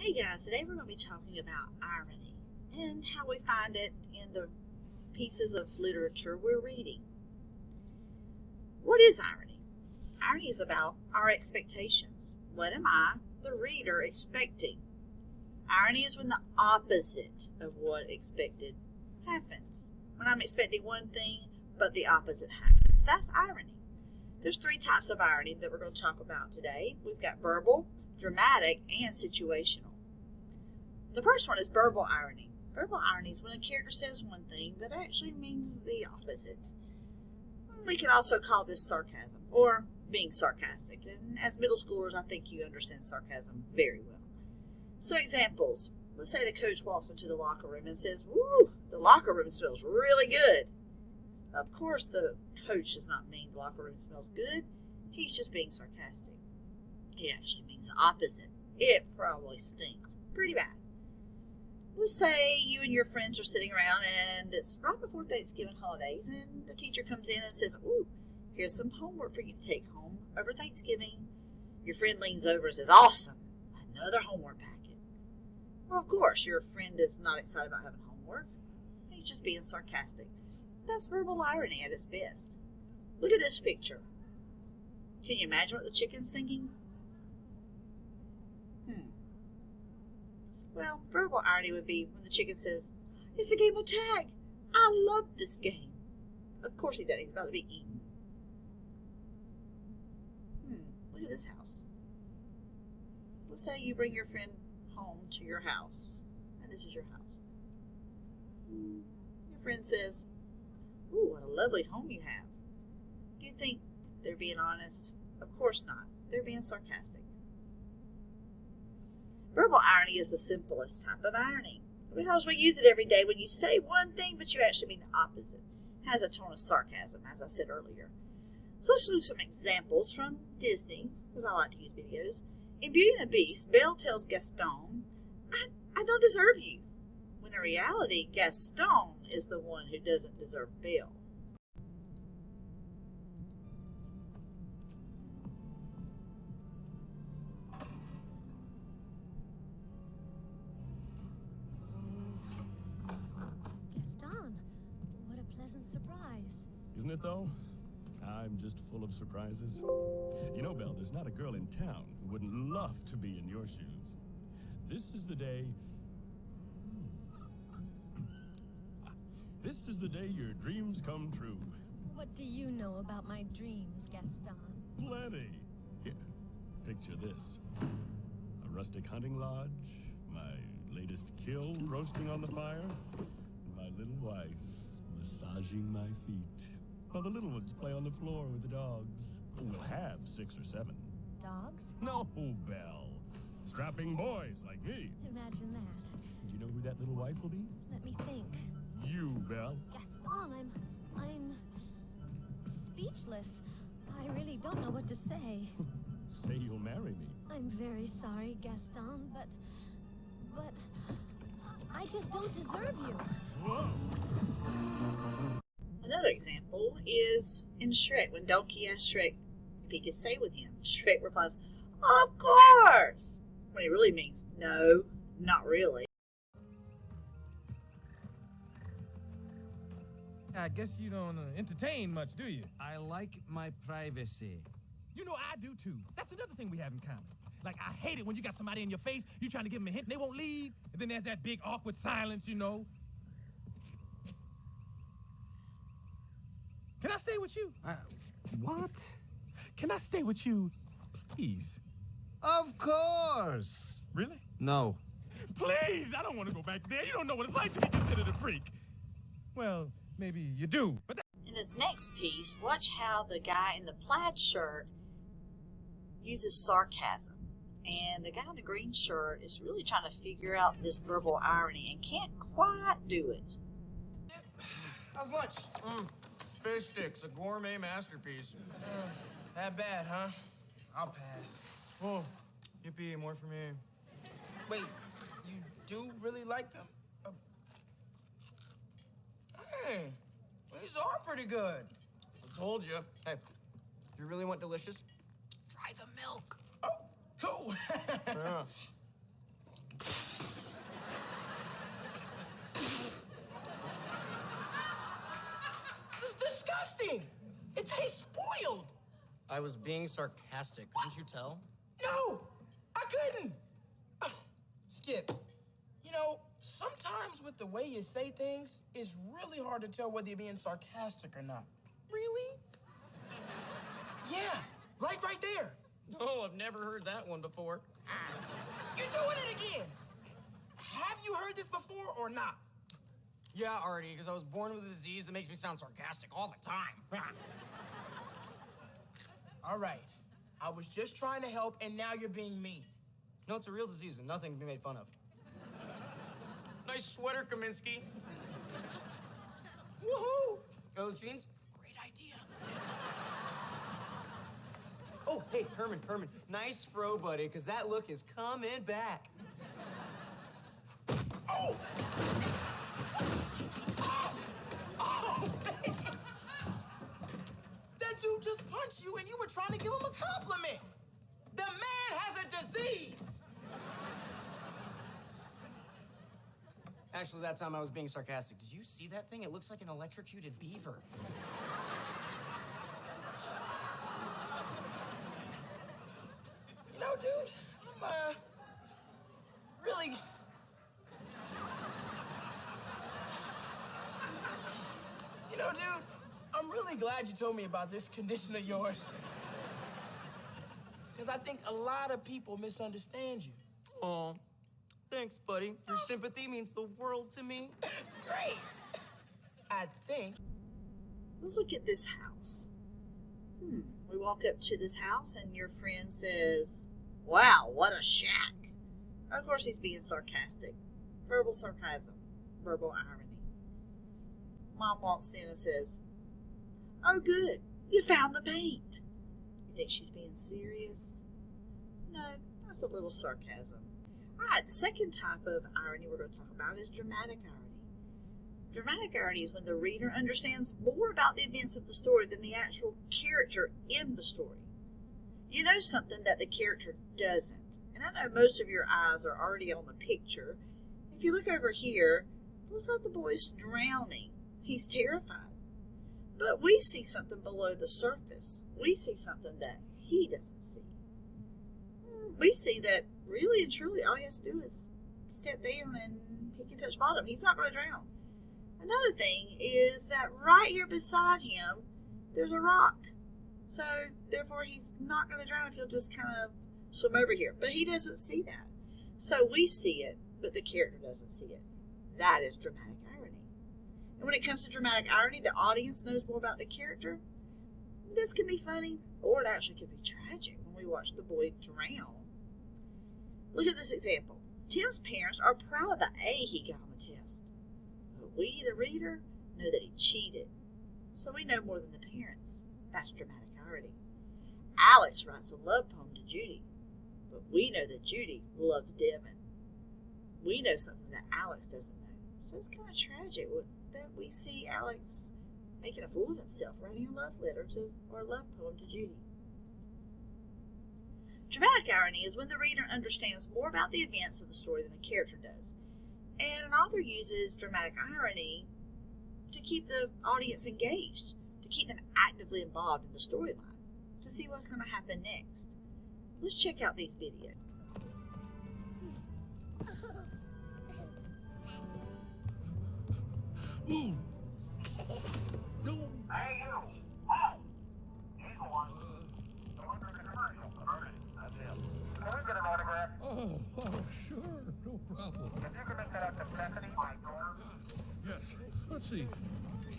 Hey guys, today we're going to be talking about irony and how we find it in the pieces of literature we're reading. What is irony? Irony is about our expectations. What am I, the reader, expecting? Irony is when the opposite of what expected happens. When I'm expecting one thing, but the opposite happens. That's irony. There's three types of irony that we're going to talk about today. We've got verbal, dramatic, and situational. The first one is verbal irony. Verbal irony is when a character says one thing that actually means the opposite. We can also call this sarcasm or being sarcastic. And as middle schoolers, I think you understand sarcasm very well. So examples. Let's say the coach walks into the locker room and says, "Woo, the locker room smells really good." Of course, the coach does not mean the locker room smells good. He's just being sarcastic. He actually means the opposite. It probably stinks pretty bad. Let's say you and your friends are sitting around and it's right before Thanksgiving holidays and the teacher comes in and says, "Ooh, here's some homework for you to take home over Thanksgiving." Your friend leans over and says, "Awesome, another homework packet." Well, of course, your friend is not excited about having homework. He's just being sarcastic. That's verbal irony at its best. Look at this picture. Can you imagine what the chicken's thinking? Well, verbal irony would be when the chicken says, "It's a game of tag. I love this game." Of course he does. He's about to be eaten. Look at this house. Let's say you bring your friend home to your house, and this is your house. Your friend says, "Ooh, what a lovely home you have." Do you think they're being honest? Of course not. They're being sarcastic. Verbal irony is the simplest type of irony because we use it every day when you say one thing but you actually mean the opposite. It has a tone of sarcasm, as I said earlier. So let's do some examples from Disney, because I like to use videos. In Beauty and the Beast, Belle tells Gaston, I don't deserve you," when in reality Gaston is the one who doesn't deserve Belle. Gaston, what a pleasant surprise. Isn't it, though? I'm just full of surprises. You know, Belle, there's not a girl in town who wouldn't love to be in your shoes. This is the day... This is the day your dreams come true. What do you know about my dreams, Gaston? Plenty. Here, picture this. A rustic hunting lodge, my latest kill roasting on the fire, and my little wife massaging my feet while the little ones play on the floor with the dogs. We'll have 6 or 7. Dogs? No, Belle. Strapping boys like me. Imagine that. Do you know who that little wife will be? Let me think. You, Belle. Gaston, I'm speechless. I really don't know what to say. Say you'll marry me. I'm very sorry, Gaston, but I just don't deserve you. Whoa! Another example is in Shrek, when Donkey asks Shrek if he could stay with him. Shrek replies, "Of course!" when he really means, "No, not really." I guess you don't entertain much, do you? I like my privacy. You know I do too. That's another thing we have in common. Like, I hate it when you got somebody in your face, you trying to give them a hint and they won't leave, and then there's that big awkward silence, you know. Can I stay with you? What? Can I stay with you, please? Of course. Really? No. Please, I don't want to go back there. You don't know what it's like to be considered a freak. Well, maybe you do, but In this next piece, watch how the guy in the plaid shirt uses sarcasm. And the guy in the green shirt is really trying to figure out this verbal irony and can't quite do it. How's lunch? Fish sticks, a gourmet masterpiece. That bad, huh? I'll pass. Oh, yippee, more for me. Wait, you do really like them? Hey, these are pretty good. I told you. Hey, if you really want delicious, try the milk. Oh, cool. Yeah. It tastes spoiled. I was being sarcastic. Couldn't you tell? No, I couldn't. Skip, you know, sometimes with the way you say things, it's really hard to tell whether you're being sarcastic or not. Really? Yeah, like right there. Oh, I've never heard that one before. You're doing it again. Have you heard this before or not? Yeah, Artie, because I was born with a disease that makes me sound sarcastic all the time. All right. I was just trying to help, and now you're being mean. No, it's a real disease and nothing to be made fun of. Nice sweater, Kaminsky. Woohoo! Those jeans? Great idea. Oh, hey, Herman. Nice fro, buddy, because that look is coming back. Oh! Oh, man. That dude just punched you, and you were trying to give him a compliment. The man has a disease. Actually, that time I was being sarcastic. Did you see that thing? It looks like an electrocuted beaver. You know, dude, I'm, really... You know, dude, I'm really glad you told me about this condition of yours. Because I think a lot of people misunderstand you. Aw, thanks, buddy. Your sympathy means the world to me. Great. I think. Let's look at this house. We walk up to this house and your friend says, "Wow, what a shack." Of course he's being sarcastic. Verbal sarcasm. Verbal irony. Mom walks in and says, "Oh good, you found the paint." You think she's being serious? No, that's a little sarcasm. Alright, the second type of irony we're going to talk about is dramatic irony. Dramatic irony is when the reader understands more about the events of the story than the actual character in the story. You know something that the character doesn't. And I know most of your eyes are already on the picture. If you look over here, it looks like the boy's drowning. He's terrified. But we see something below the surface. We see something that he doesn't see. We see that really and truly all he has to do is step down and he can touch bottom. He's not going to drown. Another thing is that right here beside him, there's a rock. So, therefore, he's not going to drown if he'll just kind of swim over here. But he doesn't see that. So, we see it, but the character doesn't see it. That is dramatic irony. And when it comes to dramatic irony, the audience knows more about the character. This can be funny, or it actually could be tragic when we watch the boy drown. Look at this example. Tim's parents are proud of the A he got on the test. But we, the reader, know that he cheated. So we know more than the parents. That's dramatic irony. Alex writes a love poem to Judy. But we know that Judy loves Devin. We know something that Alex doesn't know. So it's kind of tragic that we see Alex making a fool of himself writing a love letter to, or a love poem to Judy. Dramatic irony is when the reader understands more about the events of the story than the character does. And an author uses dramatic irony to keep the audience engaged, to keep them actively involved in the storyline, to see what's going to happen next. Let's check out these videos. Ooh. No. Hey, you! Oh! He's the one. The one from the commercial. That's him. Can we get an autograph? Oh, sure. No problem. If you can make that out to Stephanie, my daughter. Yes. Let's see.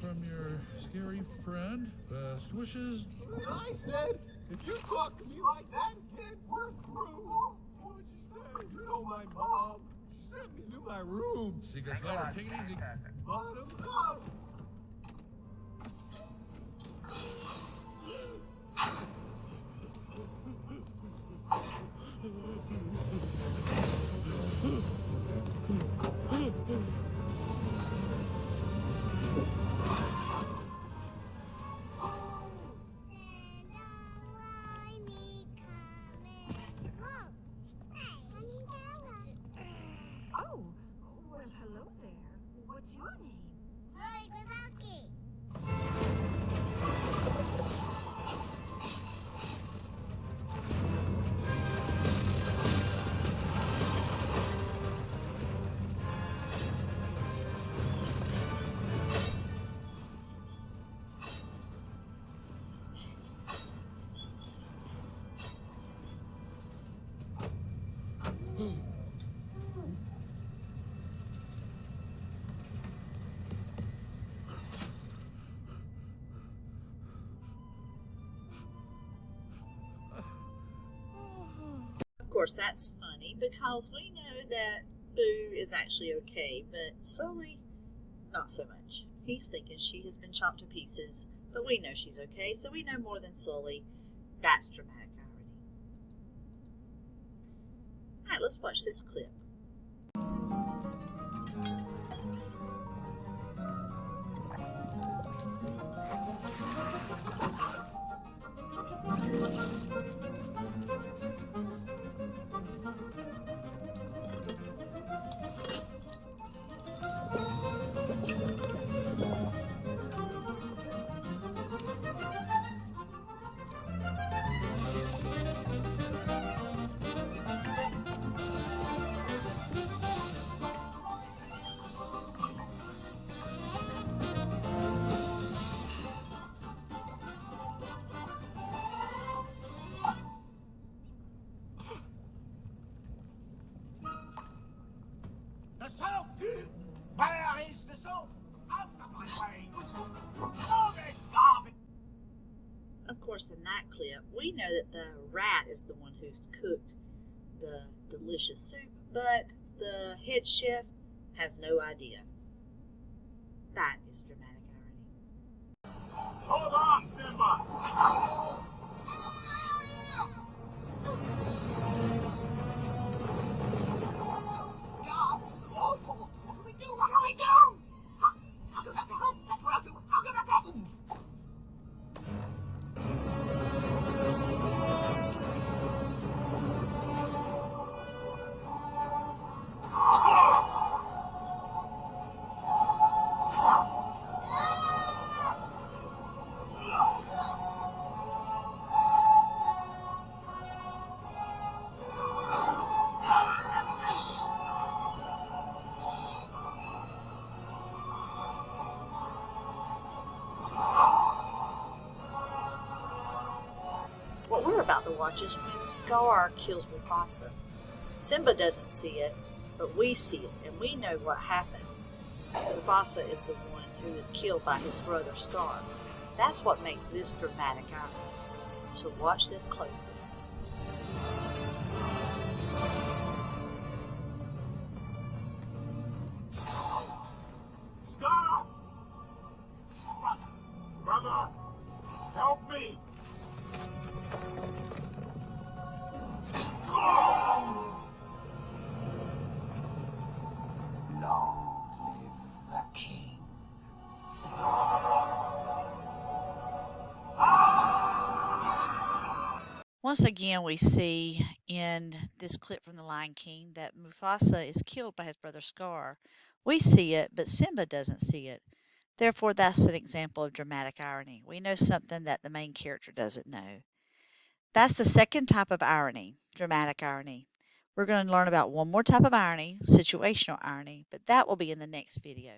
From your scary friend, best wishes. I said, if you talk to me like that again, we're through. What did she say? You know my mom. She sent me to my room. See you guys later. Take it easy. Bottom up. Oh, well, hello there. What's your name? Lily Kozlowski. course, that's funny because we know that Boo is actually okay, but Sully, not so much. He's thinking she has been chopped to pieces, but we know she's okay, so we know more than Sully. That's dramatic irony. Alright, let's watch this clip. The soap! Where is the soap? Out of my way! Oh, the garbage! Of course, in that clip, we know that the rat is the one who's cooked the delicious soup, but the head chef has no idea. That is dramatic irony. Hold on, Simba! Scott, awful! What do we do? What do we do? I'll go back to home. That's what I'll do. I'll go back to home. What we're about to watch is when Scar kills Mufasa. Simba doesn't see it, but we see it, and we know what happens. Mufasa is the one who is killed by his brother Scar. That's what makes this dramatic irony. So watch this closely. Stop! Brother, help me! Long live the king. Once again, we see in this clip from The Lion King that Mufasa is killed by his brother Scar. We see it, but Simba doesn't see it. Therefore, that's an example of dramatic irony. We know something that the main character doesn't know. That's the second type of irony, dramatic irony. We're going to learn about one more type of irony, situational irony, but that will be in the next video.